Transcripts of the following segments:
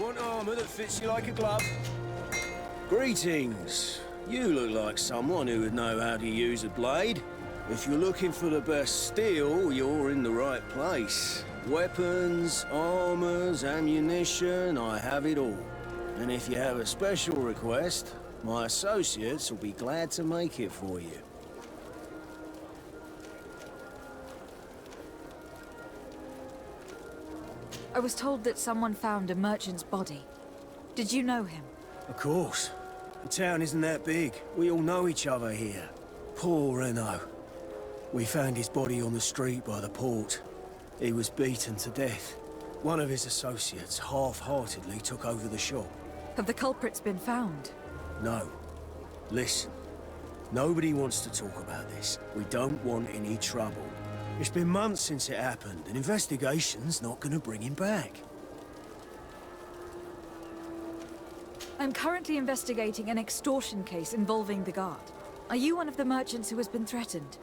want armor that fits you like a glove? Greetings. You look like someone who would know how to use a blade. If you're looking for the best steel, you're in the right place. Weapons, armors, ammunition, I have it all. And if you have a special request, my associates will be glad to make it for you. I was told that someone found a merchant's body. Did you know him? Of course. The town isn't that big. We all know each other here. Poor Renault. We found his body on the street by the port. He was beaten to death. One of his associates half-heartedly took over the shop. Have the culprits been found? No. Listen. Nobody wants to talk about this. We don't want any trouble. It's been months since it happened. An investigation's not gonna bring him back. I'm currently investigating an extortion case involving the guard. Are you one of the merchants who has been threatened?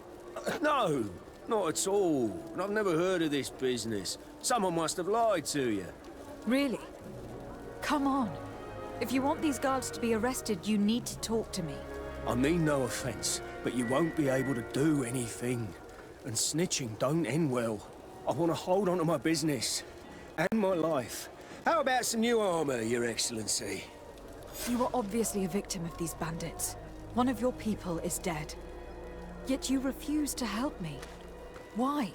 No, not at all. And I've never heard of this business. Someone must have lied to you. Really? Come on. If you want these guards to be arrested, you need to talk to me. I mean no offense, but you won't be able to do anything. And snitching don't end well. I want to hold on to my business. And my life. How about some new armor, Your Excellency? You are obviously a victim of these bandits. One of your people is dead. Yet you refuse to help me. Why?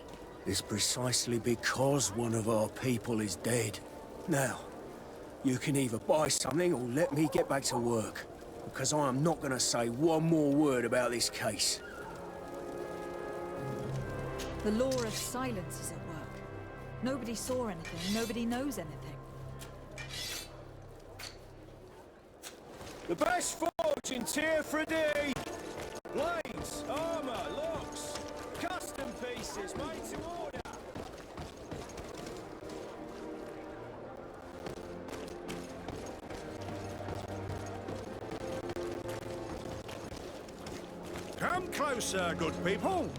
It's precisely because one of our people is dead. Now, you can either buy something or let me get back to work. Because I am not going to say one more word about this case. The law of silence is at work. Nobody saw anything, nobody knows anything. The best forge in Tier 3D! Blades, armor, locks, custom pieces made to order! Come closer, good people.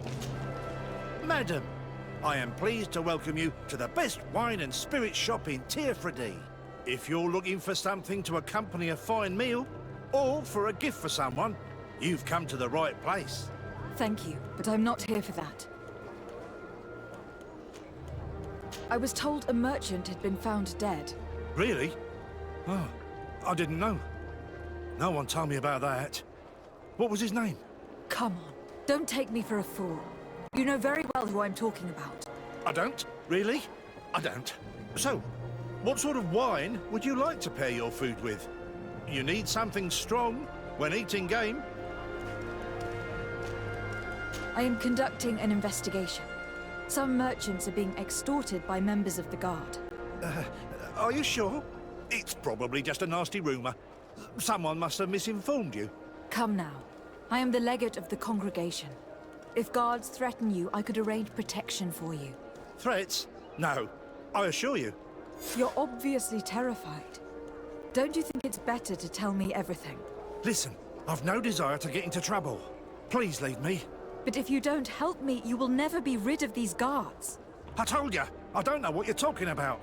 Madam, I am pleased to welcome you to the best wine and spirit shop in Tier 3D. If you're looking for something to accompany a fine meal, or for a gift for someone, you've come to the right place. Thank you, but I'm not here for that. I was told a merchant had been found dead. Really? Oh, I didn't know. No one told me about that. What was his name? Come on, don't take me for a fool. You know very well who I'm talking about. I don't? Really? I don't. So, what sort of wine would you like to pair your food with? You need something strong when eating game? I am conducting an investigation. Some merchants are being extorted by members of the guard. Are you sure? It's probably just a nasty rumor. Someone must have misinformed you. Come now. I am the legate of the congregation. If guards threaten you, I could arrange protection for you. Threats? No. I assure you. You're obviously terrified. Don't you think it's better to tell me everything? Listen, I've no desire to get into trouble. Please leave me. But if you don't help me, you will never be rid of these guards. I told you, I don't know what you're talking about.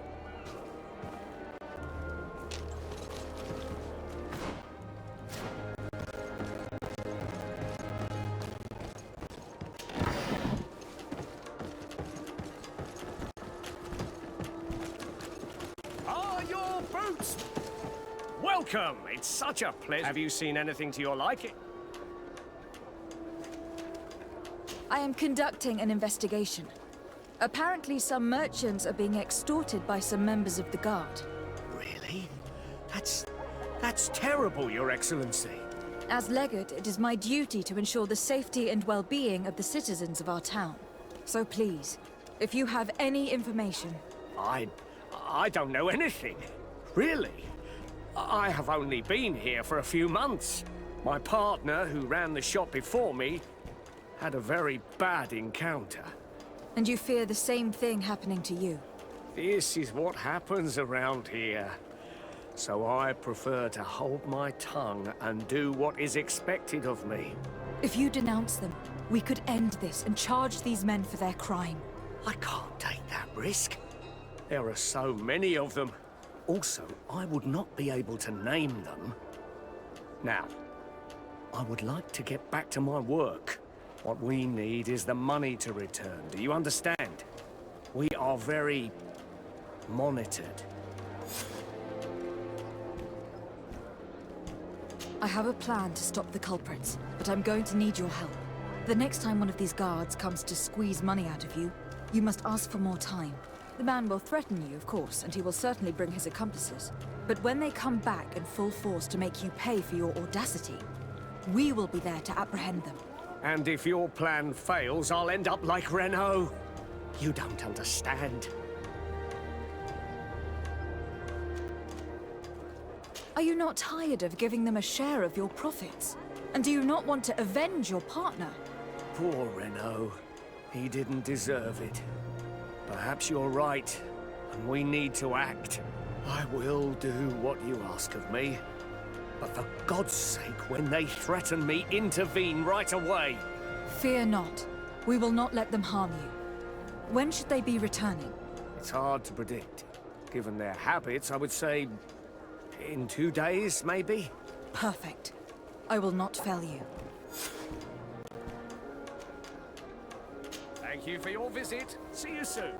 Ah, your boots! Welcome! It's such a pleasure. Have you seen anything to your liking? I am conducting an investigation. Apparently some merchants are being extorted by some members of the guard. Really? That's terrible, Your Excellency. As legate, it is my duty to ensure the safety and well-being of the citizens of our town. So please, if you have any information... I don't know anything. Really? I have only been here for a few months. My partner, who ran the shop before me, had a very bad encounter. And you fear the same thing happening to you? This is what happens around here. So I prefer to hold my tongue and do what is expected of me. If you denounce them, we could end this and charge these men for their crime. I can't take that risk. There are so many of them. Also, I would not be able to name them. Now, I would like to get back to my work. What we need is the money to return. Do you understand? We are very monitored. I have a plan to stop the culprits, but I'm going to need your help. The next time one of these guards comes to squeeze money out of you, you must ask for more time. The man will threaten you, of course, and he will certainly bring his accomplices. But when they come back in full force to make you pay for your audacity, we will be there to apprehend them. And if your plan fails, I'll end up like Renault. You don't understand. Are you not tired of giving them a share of your profits? And do you not want to avenge your partner? Poor Renault. He didn't deserve it. Perhaps you're right, and we need to act. I will do what you ask of me. But for God's sake, when they threaten me, intervene right away. Fear not. We will not let them harm you. When should they be returning? It's hard to predict. Given their habits, I would say in 2 days, maybe? Perfect. I will not fail you. Thank you for your visit. See you soon.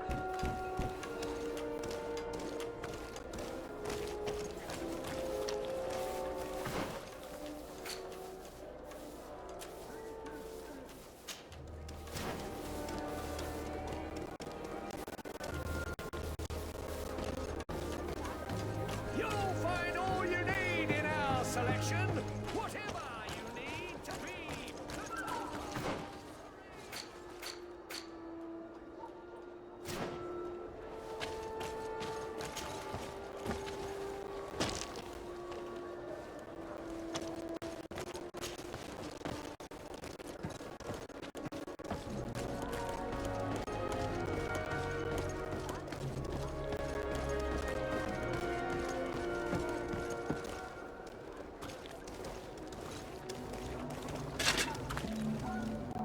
You'll find all you need in our selection. Whatever you need to be.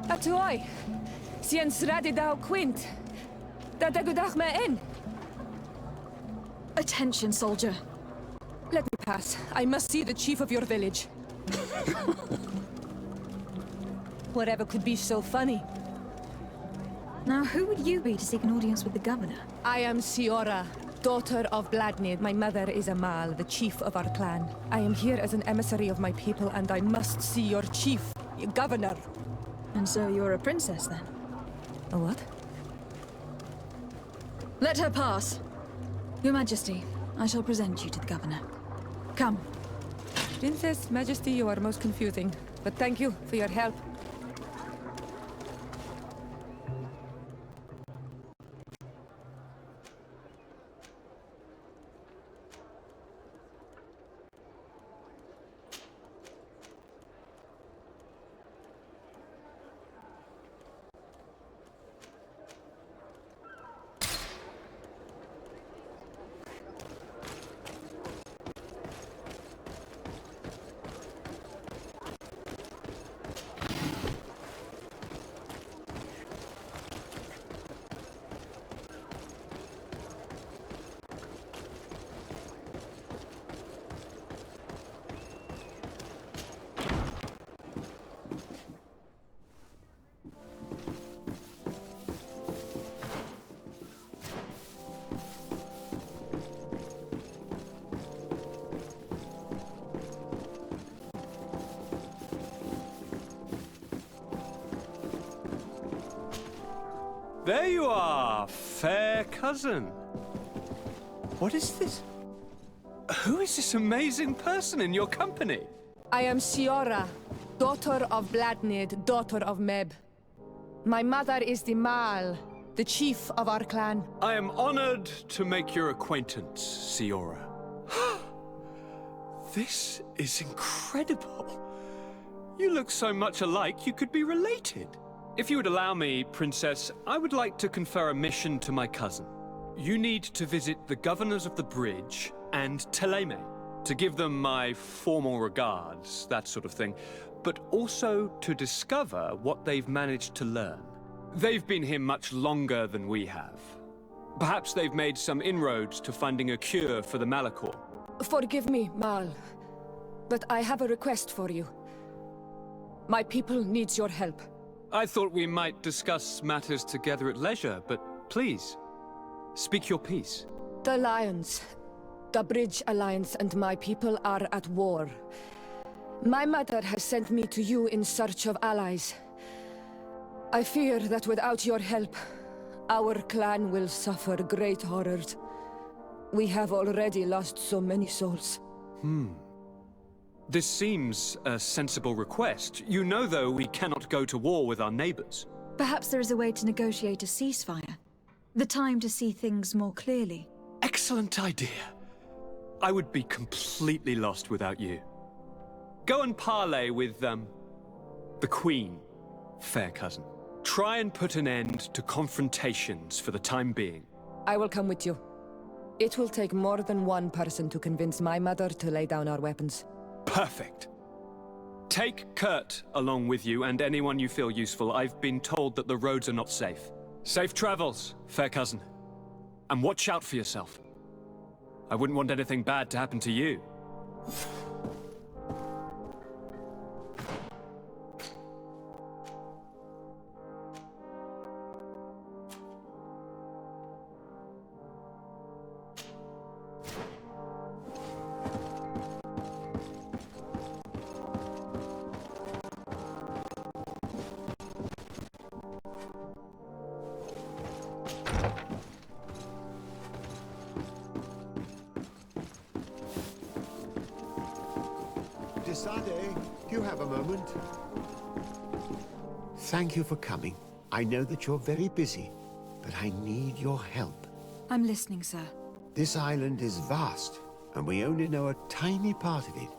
Atuai, Sien Sradi Dao Quint. Dadagudach me in. Attention, soldier. Let me pass. I must see the chief of your village. Whatever could be so funny. Now, who would you be to seek an audience with the governor? I am Siora, daughter of Bladnid. My mother is Amal, the chief of our clan. I am here as an emissary of my people, and I must see your chief, your governor. And so you're a princess, then? A what? Let her pass. Your Majesty, I shall present you to the governor. Come. Princess, Majesty, you are most confusing. But thank you for your help. There you are, fair cousin. What is this? Who is this amazing person in your company? I am Siora, daughter of Bladnid, daughter of Meb. My mother is the Mal, the chief of our clan. I am honored to make your acquaintance, Siora. This is incredible. You look so much alike you could be related. If you would allow me, Princess, I would like to confer a mission to my cousin. You need to visit the governors of the bridge and Teleme to give them my formal regards, that sort of thing, but also to discover what they've managed to learn. They've been here much longer than we have. Perhaps they've made some inroads to finding a cure for the Malachor. Forgive me, Mal, but I have a request for you. My people needs your help. I thought we might discuss matters together at leisure, but please, speak your piece. The Lions, the Bridge Alliance and my people are at war. My mother has sent me to you in search of allies. I fear that without your help, our clan will suffer great horrors. We have already lost so many souls. This seems a sensible request. You know, though, we cannot go to war with our neighbors. Perhaps there is a way to negotiate a ceasefire. The time to see things more clearly. Excellent idea. I would be completely lost without you. Go and parley with, the Queen, fair cousin. Try and put an end to confrontations for the time being. I will come with you. It will take more than one person to convince my mother to lay down our weapons. Perfect. Take Kurt along with you and anyone you feel useful. I've been told that the roads are not safe. Safe travels, fair cousin. And watch out for yourself. I wouldn't want anything bad to happen to you. Desade, do you have a moment? Thank you for coming. I know that you're very busy, but I need your help. I'm listening, sir. This island is vast, and we only know a tiny part of it.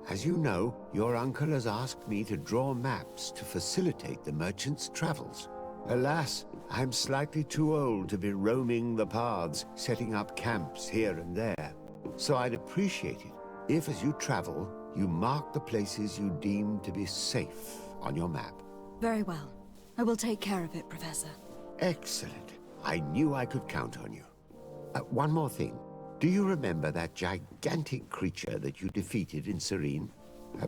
As you know, your uncle has asked me to draw maps to facilitate the merchants' travels. Alas, I'm slightly too old to be roaming the paths, setting up camps here and there. So I'd appreciate it if, as you travel, you mark the places you deem to be safe on your map. Very well. I will take care of it, Professor. Excellent. I knew I could count on you. One more thing. Do you remember that gigantic creature that you defeated in Serene?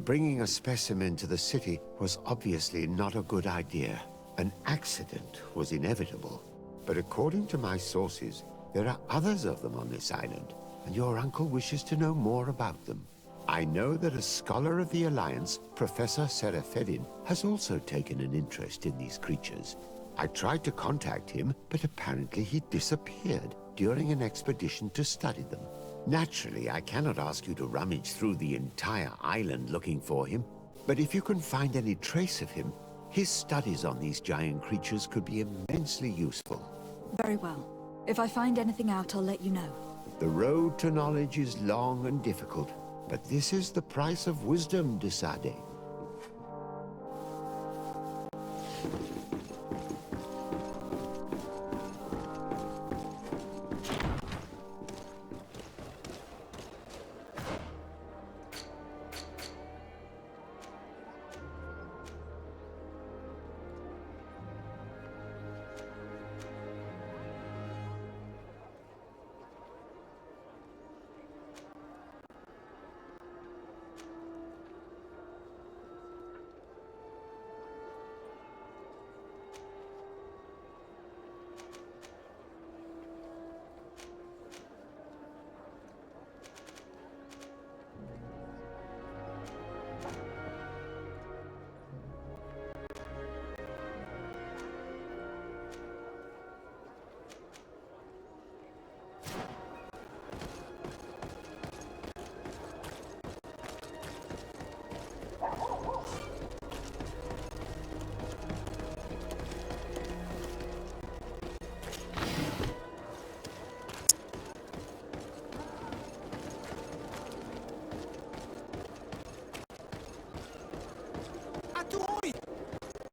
Bringing a specimen to the city was obviously not a good idea. An accident was inevitable. But according to my sources, there are others of them on this island, and your uncle wishes to know more about them. I know that a scholar of the Alliance, Professor Serafedin, has also taken an interest in these creatures. I tried to contact him, but apparently he disappeared during an expedition to study them. Naturally, I cannot ask you to rummage through the entire island looking for him, but if you can find any trace of him, his studies on these giant creatures could be immensely useful. Very well. If I find anything out, I'll let you know. The road to knowledge is long and difficult, but this is the price of wisdom, Desade.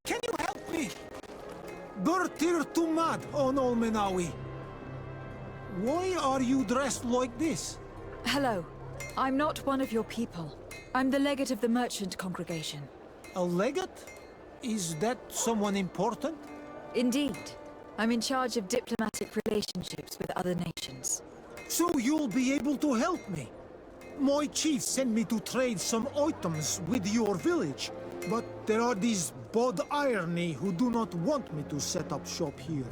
Can you help me? Burtir Tumad on Olmenawi. Why are you dressed like this? Hello. I'm not one of your people. I'm the legate of the merchant congregation. A legate? Is that someone important? Indeed. I'm in charge of diplomatic relationships with other nations. So you'll be able to help me. My chief sent me to trade some items with your village, but there are these Bod Irony who do not want me to set up shop here.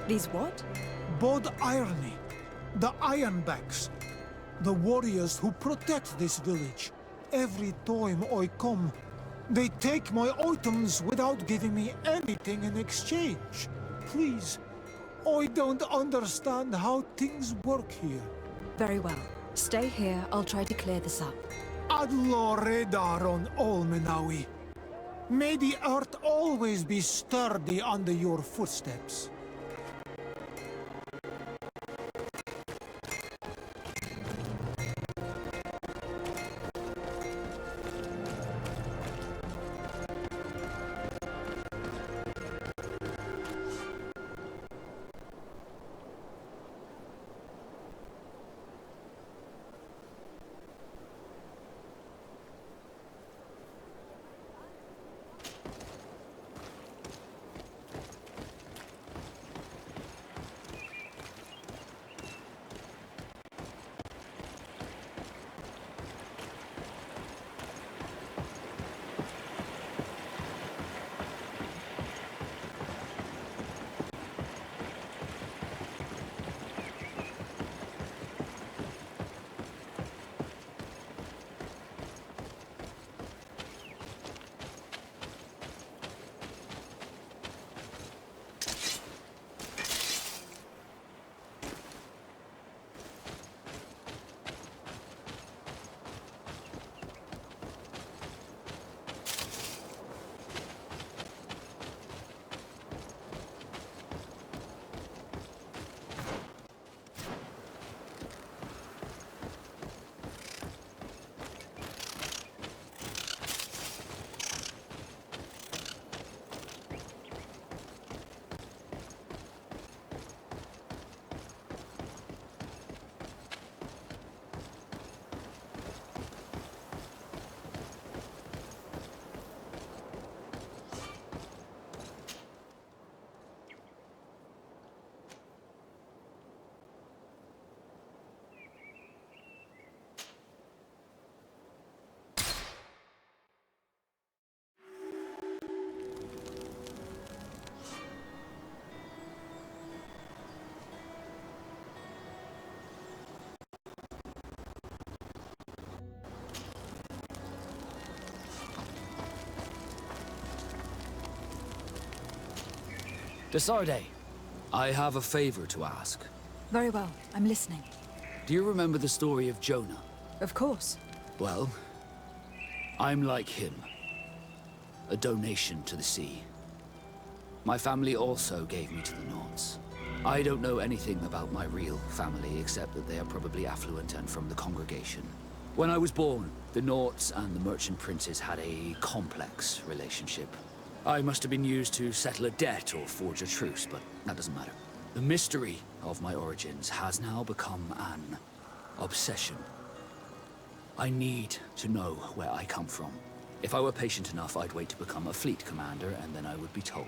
These what? Bod Irony, the Ironbacks, the warriors who protect this village. Every time I come, they take my items without giving me anything in exchange. Please, I don't understand how things work here. Very well. Stay here, I'll try to clear this up. Allah Redar on Olmenawi. May the earth always be sturdy under your footsteps. Desarde, I have a favor to ask. Very well, I'm listening. Do you remember the story of Jonah? Of course. Well, I'm like him. A donation to the sea. My family also gave me to the Nords. I don't know anything about my real family, except that they are probably affluent and from the congregation. When I was born, the Nords and the merchant princes had a complex relationship. I must have been used to settle a debt or forge a truce, but that doesn't matter. The mystery of my origins has now become an obsession. I need to know where I come from. If I were patient enough, I'd wait to become a fleet commander, and then I would be told.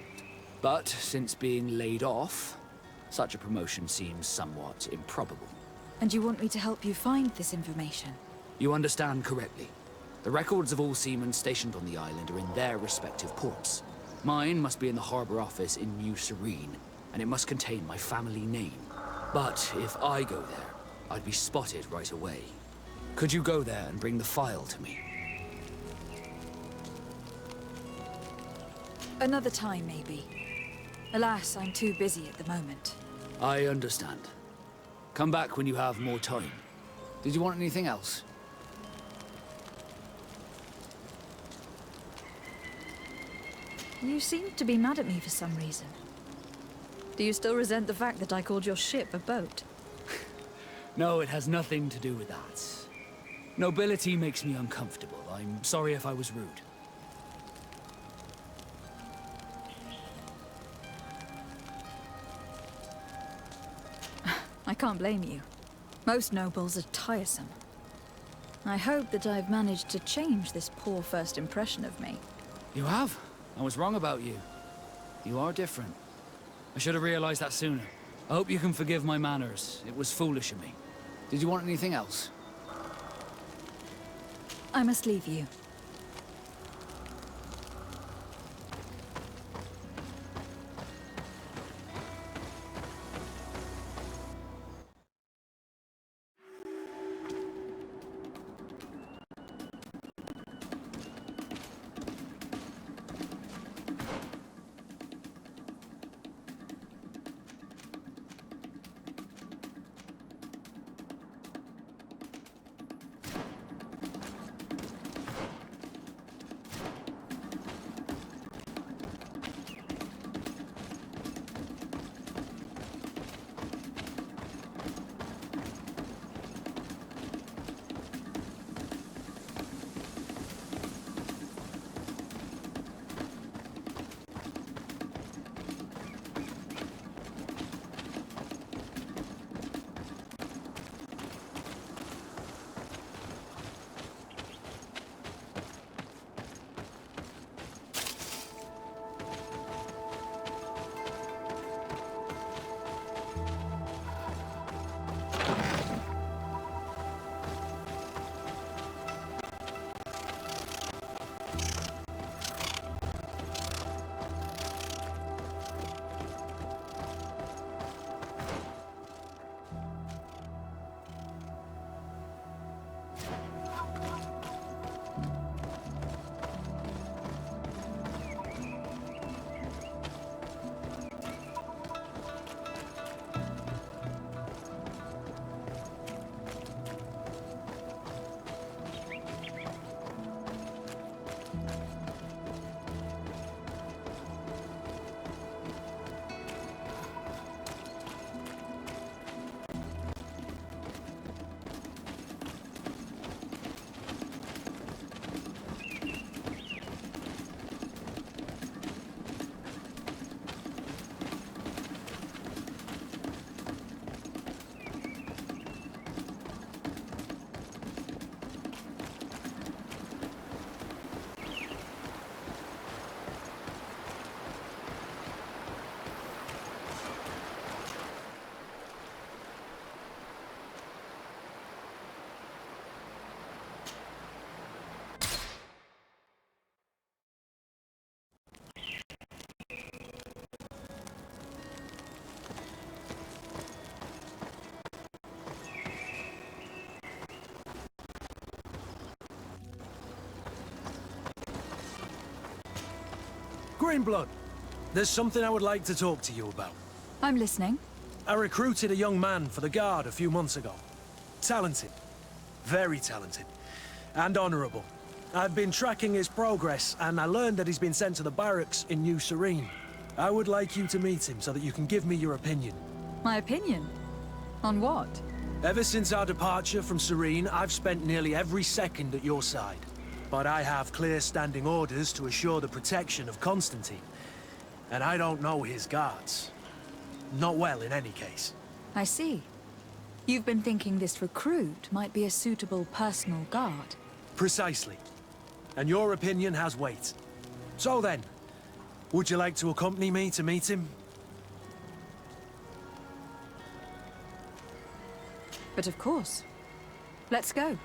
But since being laid off, such a promotion seems somewhat improbable. And you want me to help you find this information? You understand correctly. The records of all seamen stationed on the island are in their respective ports. Mine must be in the harbor office in New Serene, and it must contain my family name. But if I go there, I'd be spotted right away. Could you go there and bring the file to me? Another time, maybe. Alas, I'm too busy at the moment. I understand. Come back when you have more time. Did you want anything else? You seem to be mad at me for some reason. Do you still resent the fact that I called your ship a boat? No, it has nothing to do with that. Nobility makes me uncomfortable. I'm sorry if I was rude. I can't blame you. Most nobles are tiresome. I hope that I've managed to change this poor first impression of me. You have? I was wrong about you. You are different. I should have realized that sooner. I hope you can forgive my manners. It was foolish of me. Did you want anything else? I must leave you. Greenblood, there's something I would like to talk to you about. I'm listening. I recruited a young man for the Guard a few months ago. Talented. Very talented. And honorable. I've been tracking his progress, and I learned that he's been sent to the barracks in New Serene. I would like you to meet him so that you can give me your opinion. My opinion? On what? Ever since our departure from Serene, I've spent nearly every second at your side. But I have clear standing orders to assure the protection of Constantine. And I don't know his guards. Not well, in any case. I see. You've been thinking this recruit might be a suitable personal guard. Precisely. And your opinion has weight. So then, would you like to accompany me to meet him? But of course. Let's go.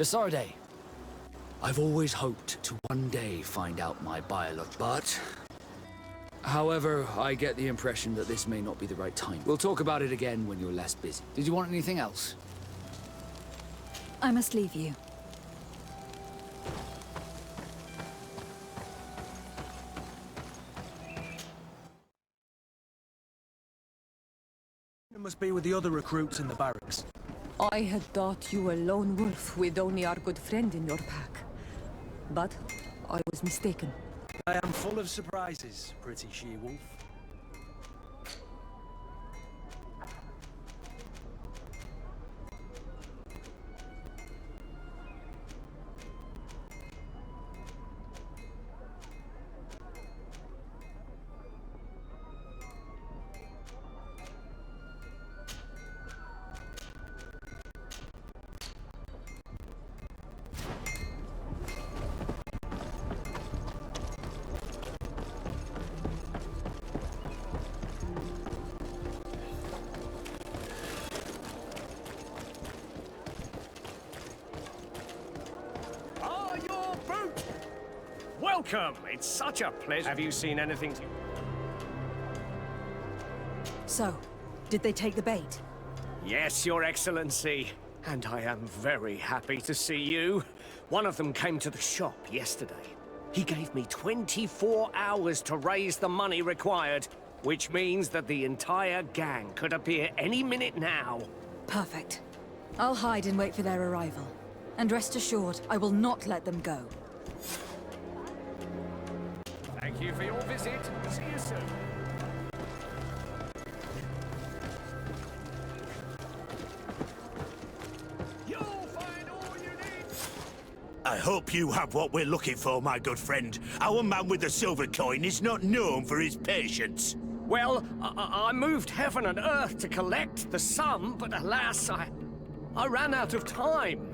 Desarde, I've always hoped to one day find out my biology, but... However, I get the impression that this may not be the right time. We'll talk about it again when you're less busy. Did you want anything else? I must leave you. It must be with the other recruits in the barracks. I had thought you a lone wolf with only our good friend in your pack. But I was mistaken. I am full of surprises, pretty she-wolf. Welcome! It's such a pleasure. Have you seen anything? So, did they take the bait? Yes, Your Excellency. And I am very happy to see you. One of them came to the shop yesterday. He gave me 24 hours to raise the money required, which means that the entire gang could appear any minute now. Perfect. I'll hide and wait for their arrival. And rest assured, I will not let them go. Thank you for your visit. See you soon. You'll find all you need. I hope you have what we're looking for, my good friend. Our man with the silver coin is not known for his patience. Well, I moved heaven and earth to collect the sum, but alas, I ran out of time.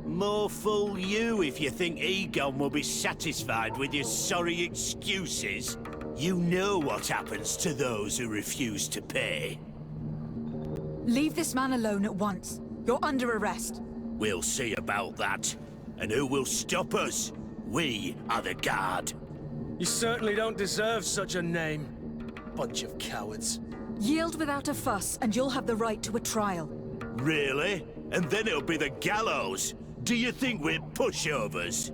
More fool you if you think Egon will be satisfied with your sorry excuses. You know what happens to those who refuse to pay. Leave this man alone at once. You're under arrest. We'll see about that. And who will stop us? We are the guard. You certainly don't deserve such a name. Bunch of cowards. Yield without a fuss, and you'll have the right to a trial. Really? And then it'll be the gallows. Do you think we're pushovers?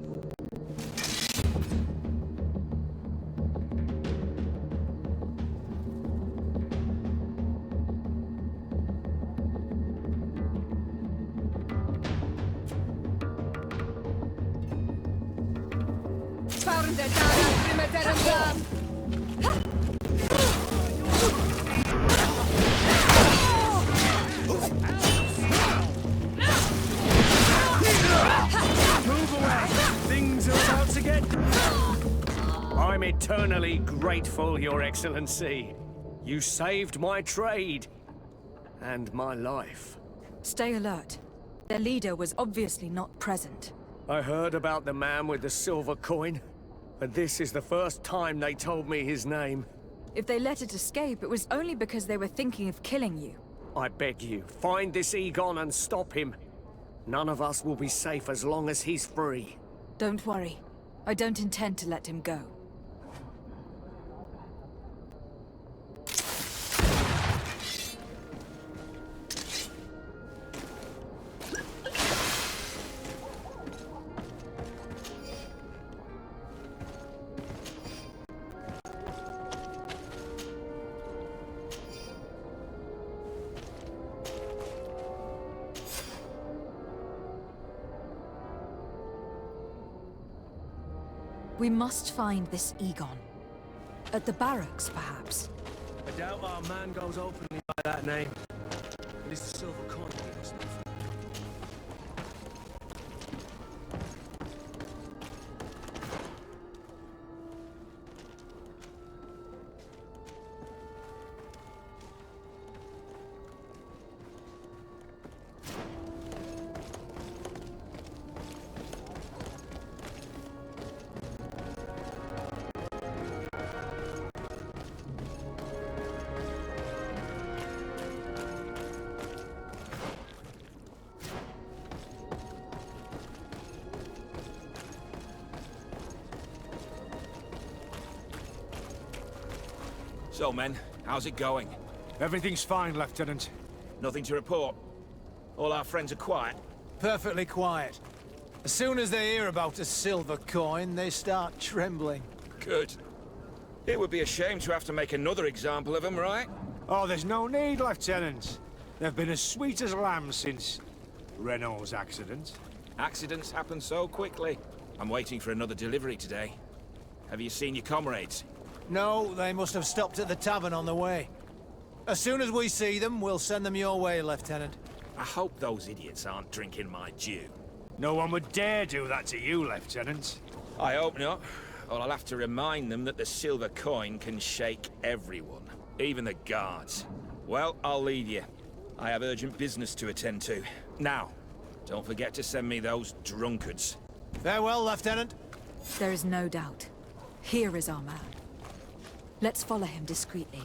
I'm eternally grateful, Your Excellency. You saved my trade and my life. Stay alert. Their leader was obviously not present. I heard about the man with the silver coin, but this is the first time they told me his name. If they let it escape, it was only because they were thinking of killing you. I beg you, find this Egon and stop him. None of us will be safe as long as he's free. Don't worry. I don't intend to let him go. We must find this Egon. At the barracks, perhaps. I doubt our man goes openly by that name. It is the silver coin he must be. So, men, how's it going? Everything's fine, Lieutenant. Nothing to report? All our friends are quiet? Perfectly quiet. As soon as they hear about a silver coin, they start trembling. Good. It would be a shame to have to make another example of them, right? Oh, there's no need, Lieutenant. They've been as sweet as lambs since Renault's accident. Accidents happen so quickly. I'm waiting for another delivery today. Have you seen your comrades? No, they must have stopped at the tavern on the way. As soon as we see them, we'll send them your way, Lieutenant. I hope those idiots aren't drinking my dew. No one would dare do that to you, Lieutenant. I hope not. Or I'll have to remind them that the silver coin can shake everyone, even the guards. Well, I'll leave you. I have urgent business to attend to. Now, don't forget to send me those drunkards. Farewell, Lieutenant. There is no doubt. Here is our man. Let's follow him discreetly.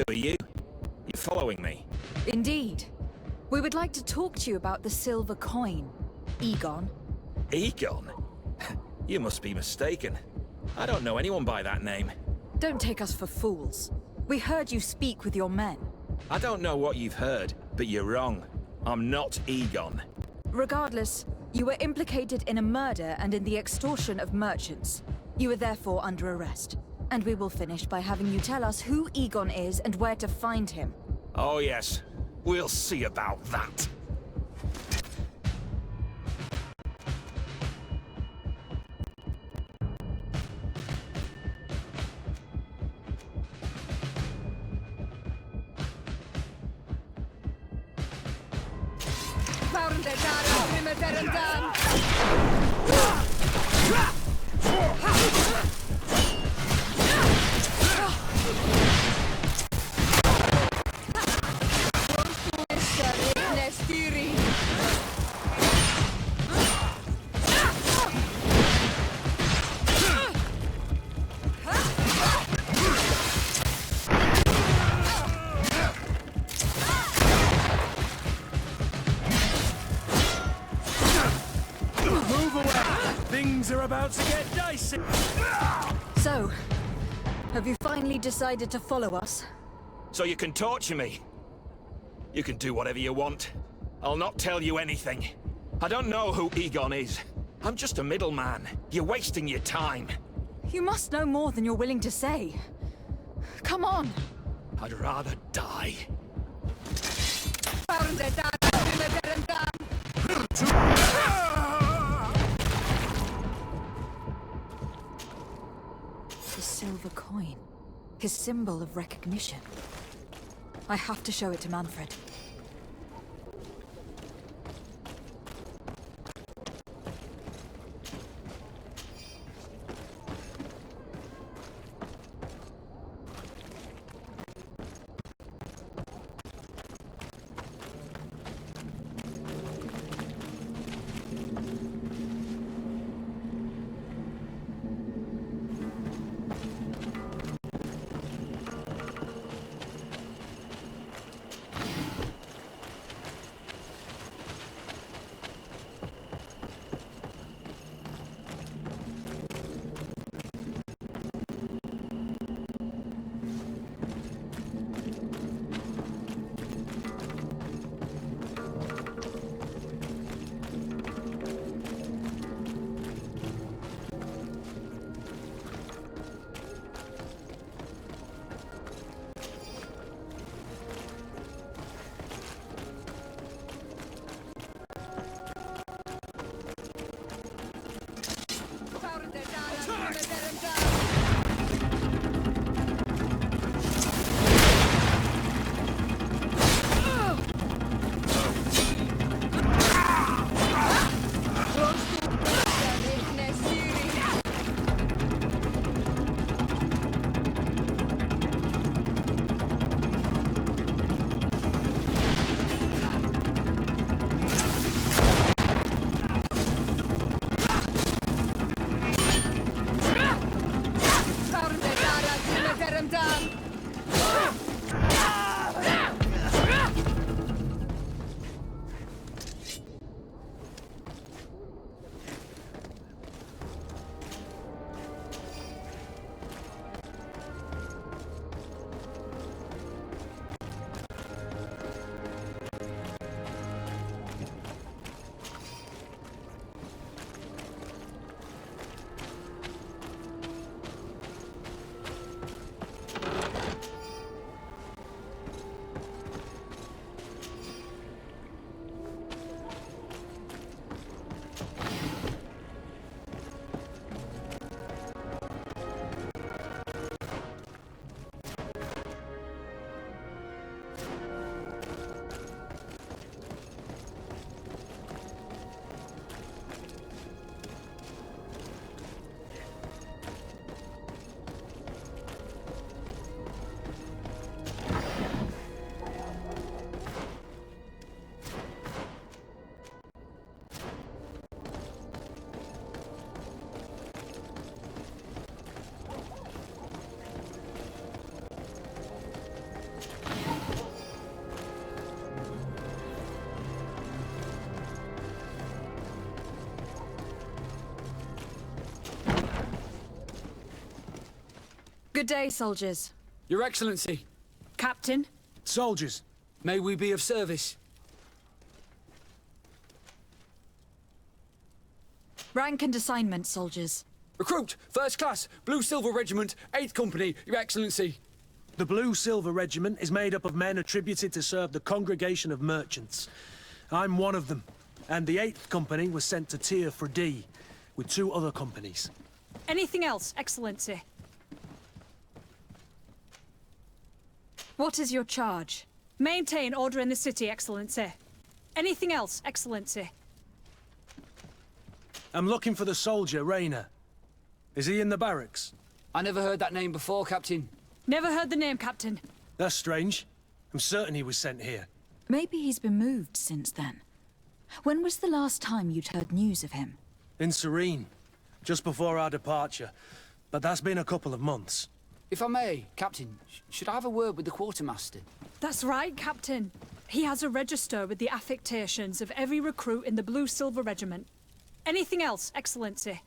Who are you? You're following me? Indeed. We would like to talk to you about the silver coin, Egon. Egon? You must be mistaken. I don't know anyone by that name. Don't take us for fools. We heard you speak with your men. I don't know what you've heard, but you're wrong. I'm not Egon. Regardless, you were implicated in a murder and in the extortion of merchants. You are therefore under arrest. And we will finish by having you tell us who Egon is and where to find him. Oh yes, we'll see about that. Things are about to get dicey. So, have you finally decided to follow us? So you can torture me. You can do whatever you want. I'll not tell you anything. I don't know who Egon is. I'm just a middleman. You're wasting your time. You must know more than you're willing to say. Come on! I'd rather die. The silver coin. His symbol of recognition. I have to show it to Manfred. Good day, soldiers. Your Excellency, Captain. Soldiers. may we be of service? Rank and assignment, soldiers. Recruit, First Class, Blue Silver Regiment, 8th Company, Your Excellency. The Blue Silver Regiment is made up of men attributed to serve the Congregation of Merchants. I'm one of them, and the 8th Company was sent to Tyr for D, with 2 other companies. Anything else, Excellency? What is your charge? Maintain order in the city, Excellency. Anything else, Excellency? I'm looking for the soldier, Rayner. Is he in the barracks? I never heard that name before, Captain. Never heard the name, Captain. That's strange. I'm certain he was sent here. Maybe he's been moved since then. When was the last time you'd heard news of him? In Serene, just before our departure. But that's been a couple of months. If I may, Captain, should I have a word with the quartermaster? That's right, Captain. He has a register with the affectations of every recruit in the Blue Silver Regiment. Anything else, Excellency?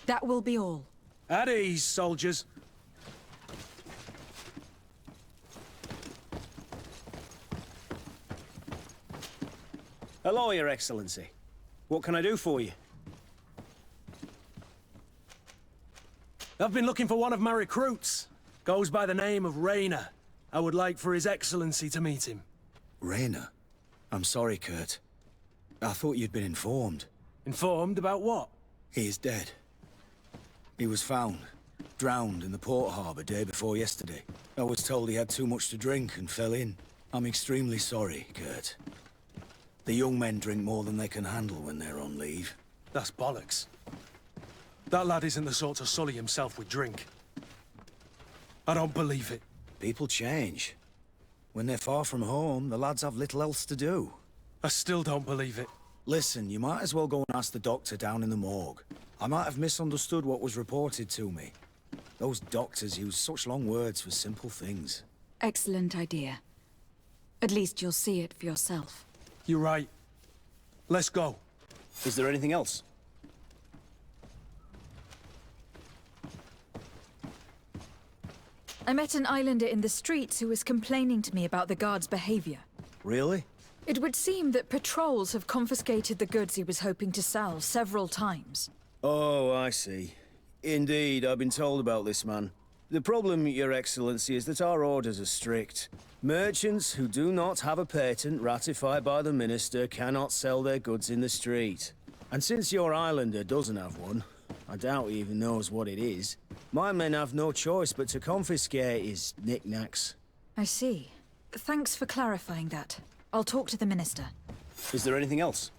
That will be all. At ease, soldiers. Hello, Your Excellency. What can I do for you? I've been looking for one of my recruits. Goes by the name of Rayner. I would like for His Excellency to meet him. Rayner? I'm sorry, Kurt. I thought you'd been informed. Informed about what? He is dead. He was found, drowned in the port harbour day before yesterday. I was told he had too much to drink and fell in. I'm extremely sorry, Kurt. The young men drink more than they can handle when they're on leave. That's bollocks. That lad isn't the sort to sully himself with drink. I don't believe it. People change. When they're far from home, the lads have little else to do. I still don't believe it. Listen, you might as well go and ask the doctor down in the morgue. I might have misunderstood what was reported to me. Those doctors use such long words for simple things. Excellent idea. At least you'll see it for yourself. You're right. Let's go. Is there anything else? I met an islander in the streets who was complaining to me about the guard's behavior. Really? It would seem that patrols have confiscated the goods he was hoping to sell several times. Oh, I see. Indeed, I've been told about this man. The problem, Your Excellency, is that our orders are strict. Merchants who do not have a patent ratified by the Minister cannot sell their goods in the street. And since your islander doesn't have one, I doubt he even knows what it is, my men have no choice but to confiscate his knickknacks. I see. Thanks for clarifying that. I'll talk to the Minister. Is there anything else?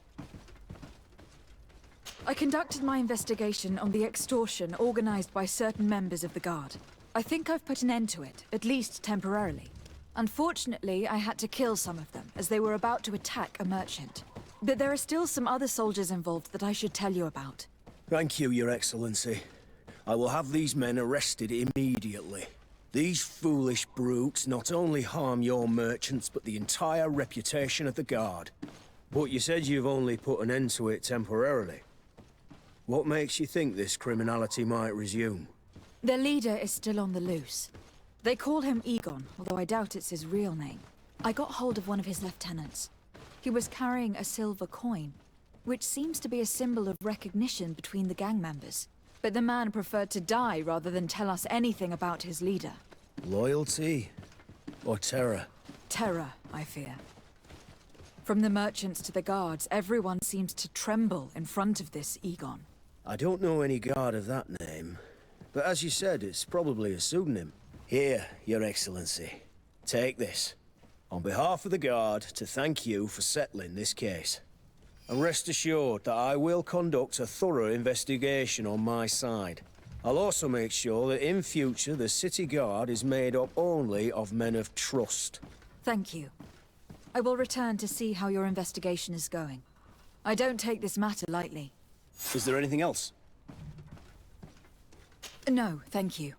I conducted my investigation on the extortion organized by certain members of the Guard. I think I've put an end to it, at least temporarily. Unfortunately, I had to kill some of them, as they were about to attack a merchant. But there are still some other soldiers involved that I should tell you about. Thank you, Your Excellency. I will have these men arrested immediately. These foolish brutes not only harm your merchants, but the entire reputation of the Guard. But you said you've only put an end to it temporarily. What makes you think this criminality might resume? Their leader is still on the loose. They call him Egon, although I doubt it's his real name. I got hold of one of his lieutenants. He was carrying a silver coin, which seems to be a symbol of recognition between the gang members. But the man preferred to die rather than tell us anything about his leader. Loyalty? Or terror? Terror, I fear. From the merchants to the guards, everyone seems to tremble in front of this Egon. I don't know any guard of that name. But as you said, it's probably a pseudonym. Here, Your Excellency. Take this. On behalf of the Guard, to thank you for settling this case. And rest assured that I will conduct a thorough investigation on my side. I'll also make sure that in future the City Guard is made up only of men of trust. Thank you. I will return to see how your investigation is going. I don't take this matter lightly. Is there anything else? No, thank you.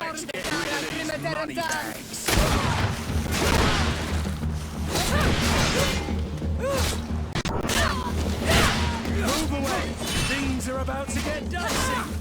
Let's get rid of these money bags. Move away! Things are about to get dicey!